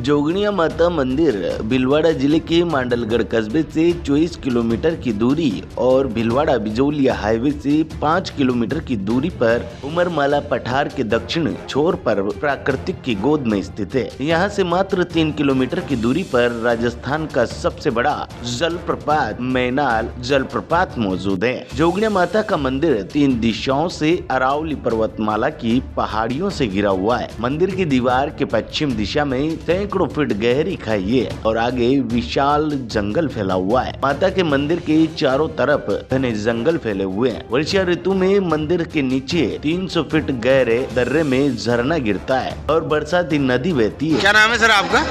जोगनिया माता मंदिर भीलवाड़ा जिले के मांडलगढ़ कस्बे से 24 किलोमीटर की दूरी और भीलवाड़ा बिजौलिया हाईवे से 5 किलोमीटर की दूरी पर उमरमाला पठार के दक्षिण छोर पर प्राकृतिक की गोद में स्थित है। यहाँ से मात्र 3 किलोमीटर की दूरी पर राजस्थान का सबसे बड़ा जलप्रपात मैनाल जलप्रपात मौजूद है। जोगनिया माता का मंदिर 3 दिशाओं से अरावली पर्वतमाला की पहाड़ियों से घिरा हुआ है। मंदिर की दीवार के पश्चिम दिशा में सैकड़ों फीट गहरी खाई है और आगे विशाल जंगल फैला हुआ है। माता के मंदिर के चारों तरफ घने जंगल फैले हुए हैं। वर्षा ऋतु में मंदिर के नीचे 300 फीट गहरे दर्रे में झरना गिरता है और बरसाती नदी बहती है। क्या नाम है सर आपका?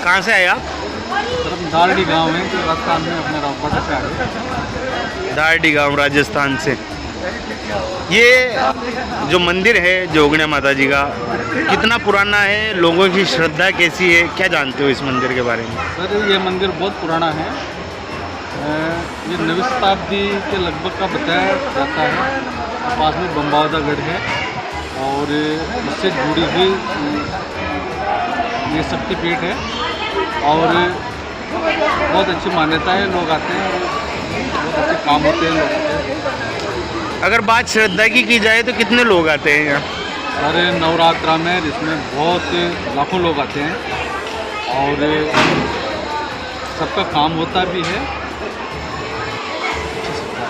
कहाँ से आए आप? दारडी गांव है जो राजस्थान में अपने रामपाटा से आए। दारडी गांव राजस्थान से। ये जो मंदिर है जोगनिया माता जी का कितना पुराना है, लोगों की श्रद्धा कैसी है, क्या जानते हो इस मंदिर के बारे में? सर ये मंदिर बहुत पुराना है। ये 9वीं शताब्दी के लगभग का बताया जाता है। पास में बम्बावदागढ़ है और इससे जुड़ी हुई ये शक्तिपीठ है और बहुत अच्छी मान्यता है। लोग आते हैं और बहुत अच्छे काम होते हैं लोगों के। अगर बात श्रद्धा की जाए तो कितने लोग आते हैं यहाँ? अरे नवरात्रा में जिसमें बहुत लाखों लोग आते हैं और सबका काम होता भी है।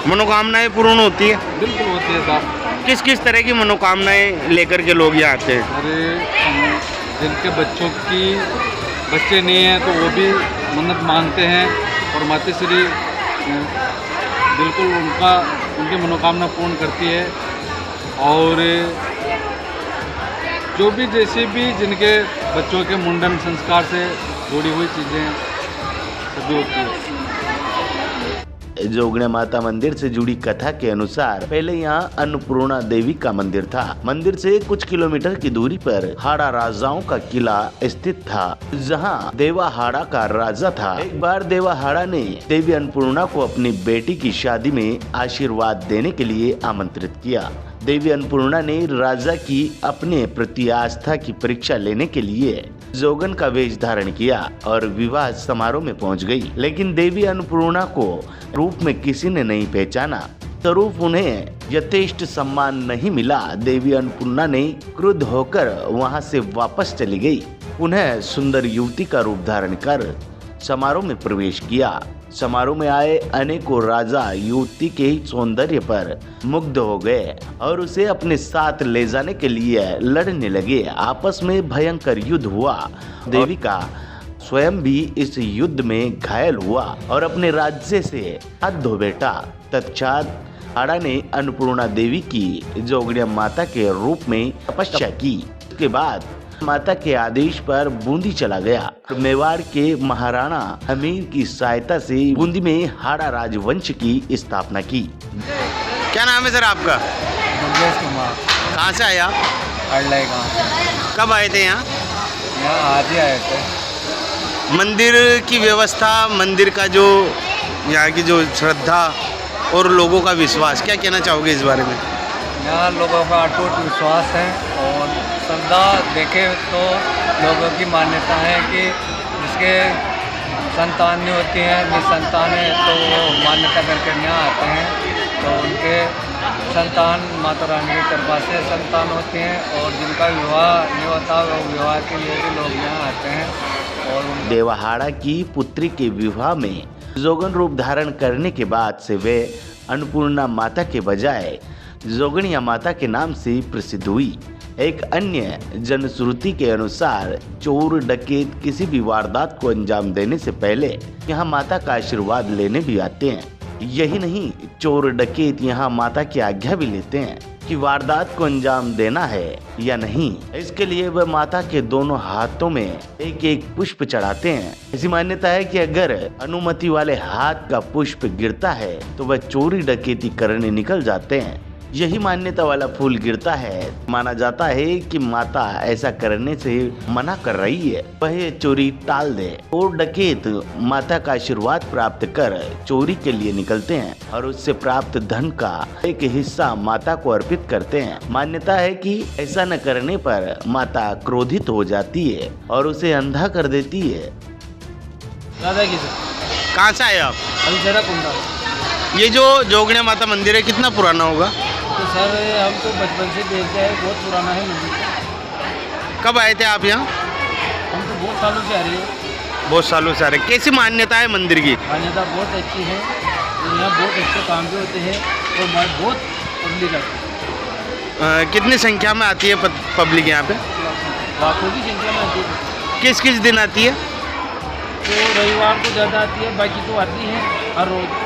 मनोकामनाएं पूर्ण होती है? बिल्कुल होती है साहब। किस किस तरह की मनोकामनाएं लेकर के लोग यहाँ आते हैं? अरे जिनके बच्चों की बच्चे नहीं हैं तो वो भी मन्नत मांगते हैं और माता श्री बिल्कुल उनकी मनोकामना पूर्ण करती है। और जो भी जैसे भी जिनके बच्चों के मुंडन संस्कार से जुड़ी हुई चीज़ें सभी होती है। जोगनिया माता मंदिर से जुड़ी कथा के अनुसार पहले यहाँ अन्नपूर्णा देवी का मंदिर था। मंदिर से कुछ किलोमीटर की दूरी पर हाड़ा राजाओं का किला स्थित था, जहाँ देवाहाड़ा का राजा था। एक बार देवाहाड़ा ने देवी अन्नपूर्णा को अपनी बेटी की शादी में आशीर्वाद देने के लिए आमंत्रित किया। देवी अन्नपूर्णा ने राजा की अपने प्रति आस्था की परीक्षा लेने के लिए जोगन का वेश धारण किया और विवाह समारोह में पहुंच गई। लेकिन देवी अन्नपूर्णा को रूप में किसी ने नहीं पहचाना, स्वरूप उन्हें यथेष्ट सम्मान नहीं मिला। देवी अन्नपूर्णा ने क्रुद्ध होकर वहां से वापस चली गई। उन्हें सुंदर युवती का रूप धारण कर समारोह में प्रवेश किया। समारोह में आए अनेकों राजा युवती के सौंदर्य पर मुग्ध हो गए और उसे अपने साथ ले जाने के लिए लड़ने लगे। आपस में भयंकर युद्ध हुआ। देवी का स्वयं भी इस युद्ध में घायल हुआ और अपने राज्य से हाथ धो बैठा। तत्पश्चात हाड़ा ने अन्नपूर्णा देवी की जोगनिया माता के रूप में तपस्या की। उसके बाद माता के आदेश पर बूंदी चला गया। मेवाड़ के महाराणा अमीर की सहायता से बूंदी में हाड़ा राजवंश की स्थापना की। क्या नाम है सर आपका? मंगेश कुमार। कहाँ से आए आप? अड़लाई गाँव से। कब आए थे यहाँ? आज ही आए थे। मंदिर की व्यवस्था, मंदिर का जो यहाँ की जो श्रद्धा और लोगों का विश्वास, क्या कहना चाहोगे इस बारे में? यहाँ लोगों का अटूट विश्वास है और श्रद्धा देखे तो लोगों की मान्यता है कि जिसके संतान नहीं होती है, निसंतान है, तो वो मान्यता करके यहाँ आते हैं तो उनके संतान माता रानी की कृपा से संतान होते हैं। और जिनका विवाह नहीं होता वो विवाह के लिए भी लोग यहाँ आते हैं। और देवाहाड़ा की पुत्री के विवाह में जोगन रूप धारण करने के बाद से वे अन्नपूर्णा माता के बजाय जोगनिया माता के नाम से प्रसिद्ध हुई। एक अन्य जनश्रुति के अनुसार चोर डकैत किसी भी वारदात को अंजाम देने से पहले यहाँ माता का आशीर्वाद लेने भी आते हैं। यही नहीं, चोर डकैत यहाँ माता की आज्ञा भी लेते हैं कि वारदात को अंजाम देना है या नहीं। इसके लिए वह माता के दोनों हाथों में एक एक पुष्प चढ़ाते हैं। ऐसी मान्यता है कि अगर अनुमति वाले हाथ का पुष्प गिरता है तो वह चोरी डकैती करने निकल जाते हैं। यही मान्यता वाला फूल गिरता है। माना जाता है कि माता ऐसा करने से मना कर रही है, वह चोरी टाल दे। और डकैत माता का आशीर्वाद प्राप्त कर चोरी के लिए निकलते हैं और उससे प्राप्त धन का एक हिस्सा माता को अर्पित करते हैं। मान्यता है कि ऐसा न करने पर माता क्रोधित हो जाती है और उसे अंधा कर देती है। दादा की सर कहाँ से आए आप? अभी जरा कुंडा। ये जो जोगणिया माता मंदिर है कितना पुराना होगा? तो सर हम तो बचपन से देखते हैं, बहुत पुराना है मंदिर। कब आए थे आप यहाँ? हम तो बहुत सालों से आ रहे हैं। बहुत सालों से आ रहे। कैसी मान्यता है मंदिर की? मान्यता बहुत अच्छी है, यहाँ बहुत अच्छे काम भी होते हैं और बहुत पब्लिक आती है। कितनी संख्या में आती है पब्लिक यहाँ पे? लाखों की संख्या में आती है। किस किस दिन आती है? तो रविवार को ज़्यादा आती है, बाकी तो आती है हर रोज।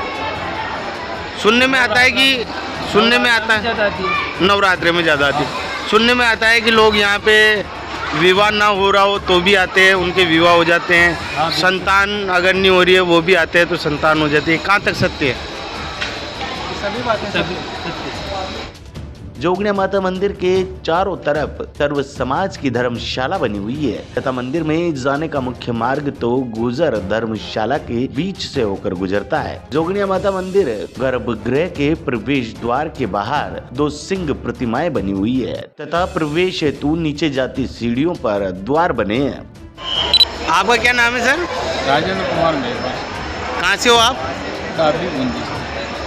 सुनने में आता है कि ज़्यादा आती है। नवरात्रि में ज़्यादा आती है। सुनने में आता है कि लोग यहाँ पे विवाह ना हो रहा हो तो भी आते हैं, उनके विवाह हो जाते हैं। हाँ, संतान अगर नहीं हो रही है वो भी आते हैं तो संतान हो जाती है। कहाँ तक सत्य है? सभी बातें सत्य। जोगणिया माता मंदिर के चारों तरफ सर्व समाज की धर्मशाला बनी हुई है तथा मंदिर में जाने का मुख्य मार्ग तो गुजर धर्मशाला के बीच से होकर गुजरता है। जोगणिया माता मंदिर गर्भगृह के प्रवेश द्वार के बाहर 2 सिंह प्रतिमाएं बनी हुई है तथा प्रवेश हेतु नीचे जाती सीढ़ियों पर द्वार बने हैं। आपका क्या नाम है सर? राजेंद्र कुमार मेहरा, कहाँ से हो आप? डाबी बूंदी से।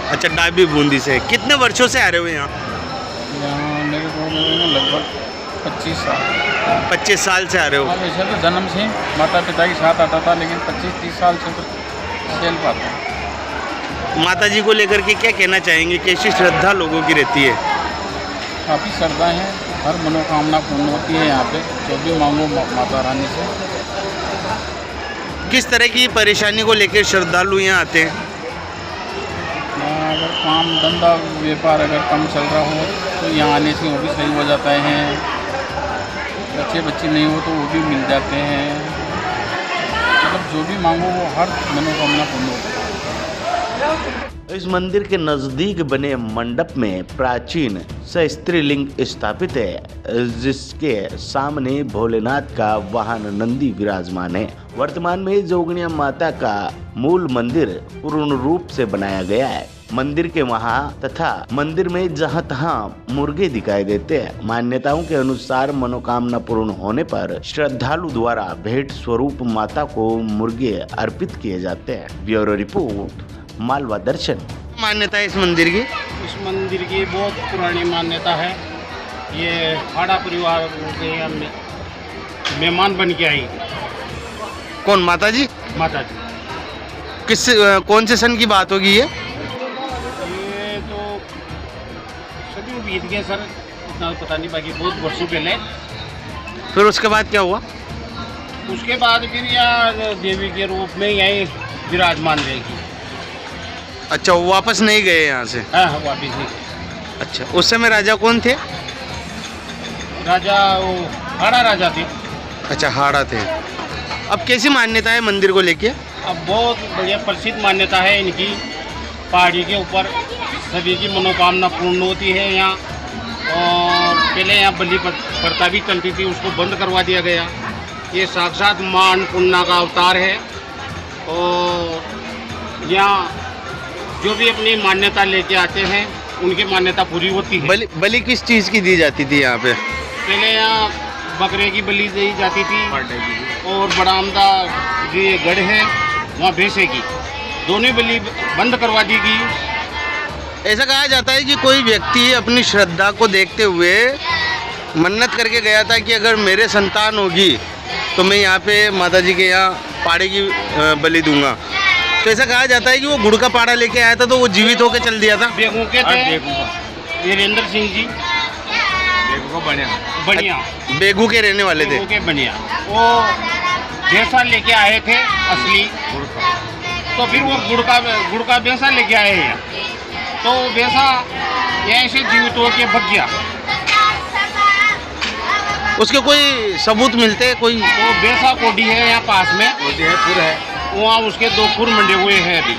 अच्छा, डाबी बूंदी से। कितने वर्षों से आ रहे हो यहाँ? यहाँ मेरे को लगभग 25 साल। 25 साल से आ रहे हो। हाँ, वैसे तो जन्म से माता पिता के साथ आता था, लेकिन 25-30 साल से तो खेल पाता हूँ। माता जी को लेकर के क्या कहना चाहेंगे? कैसी श्रद्धा लोगों की रहती है? काफ़ी श्रद्धा है, हर मनोकामना पूर्ण होती है यहाँ पे, जो भी मांगो माता रानी से। किस तरह की परेशानी को लेकर श्रद्धालु यहाँ आते हैं? अगर काम धंधा व्यापार अगर कम चल रहा हो तो यहाँ आने से वो भी सही हो जाता है। बच्चे नहीं हो तो वो भी मिल जाते हैं। मतलब जो भी मांगो वो हर मनोकामना पूर्ण होती है। इस मंदिर के नजदीक बने मंडप में प्राचीन सहस्त्रीलिंग स्थापित है जिसके सामने भोलेनाथ का वाहन नंदी विराजमान है। वर्तमान में जोगणिया माता का मूल मंदिर पूर्ण रूप से बनाया गया है। मंदिर के वहां तथा मंदिर में जहां तहां मुर्गे दिखाई देते हैं। मान्यताओं के अनुसार मनोकामना पूर्ण होने पर श्रद्धालु द्वारा भेंट स्वरूप माता को मुर्गे अर्पित किए जाते हैं। ब्यूरो रिपोर्ट, मालवा दर्शन। मान्यता है इस मंदिर की? इस मंदिर की बहुत पुरानी मान्यता है। ये हाड़ा परिवार के यहाँ मेहमान बन के आई कौन? माता जी? माता जी। किस कौन से सन की बात होगी ये? ये तो सदी बीत गए सर, इतना पता नहीं, बाकी बहुत वर्षों पहले। फिर उसके बाद क्या हुआ? उसके बाद फिर यहाँ देवी के रूप में यहीं विराजमान रहेगी। अच्छा, वो वापस नहीं गए यहाँ से? हाँ, वापिस नहीं। अच्छा, उस समय राजा कौन थे? राजा वो हाड़ा राजा थे। अच्छा, हाड़ा थे। अब कैसी मान्यता है मंदिर को लेके? अब बहुत बढ़िया प्रसिद्ध मान्यता है इनकी। पहाड़ी के ऊपर सभी की मनोकामना पूर्ण होती है यहाँ। और पहले यहाँ बलि प्रथा भी चलती थी, उसको बंद करवा दिया गया। ये साक्षात मां अन्नपूर्णा का अवतार है। और यहाँ जो भी अपनी मान्यता लेके आते हैं उनकी मान्यता पूरी होती है। बलि किस चीज़ की दी जाती थी यहाँ पे? पहले यहाँ बकरे की बलि दी जाती थी और बड़ामदा जो ये गढ़ है वहाँ भैंसे की, दोनों बलि बंद करवा दी गई। ऐसा कहा जाता है कि कोई व्यक्ति अपनी श्रद्धा को देखते हुए मन्नत करके गया था कि अगर मेरे संतान होगी तो मैं यहाँ पे माता जी के यहाँ पाड़े की बलि दूंगा। तो ऐसा कहा जाता है कि वो गुड़ का पाड़ा लेके आया था तो वो जीवित होकर चल दिया था। बेगू के थे वीरेंद्र सिंह जी, बढ़िया बेगू के रहने वाले थे। बेगू के बढ़िया वो भैंसा लेके आए थे असली, तो फिर वो गुड़ का भैंसा लेके आए हैं, तो वो भैंसा यहाँ से जीवित होकर भग गया। उसके कोई सबूत मिलते हैं? कोई वो भैंसा कोडी है यहाँ पास में, खुर है, वहाँ उसके 2 खुर मंडे हुए हैं अभी।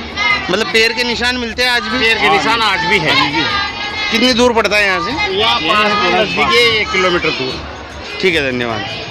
मतलब पैर के निशान मिलते हैं आज भी? पैर के निशान आज भी है। कितनी दूर पड़ता है यहाँ से? यहाँ पास में नजदीक है 1 किलोमीटर दूर। ठीक है, धन्यवाद।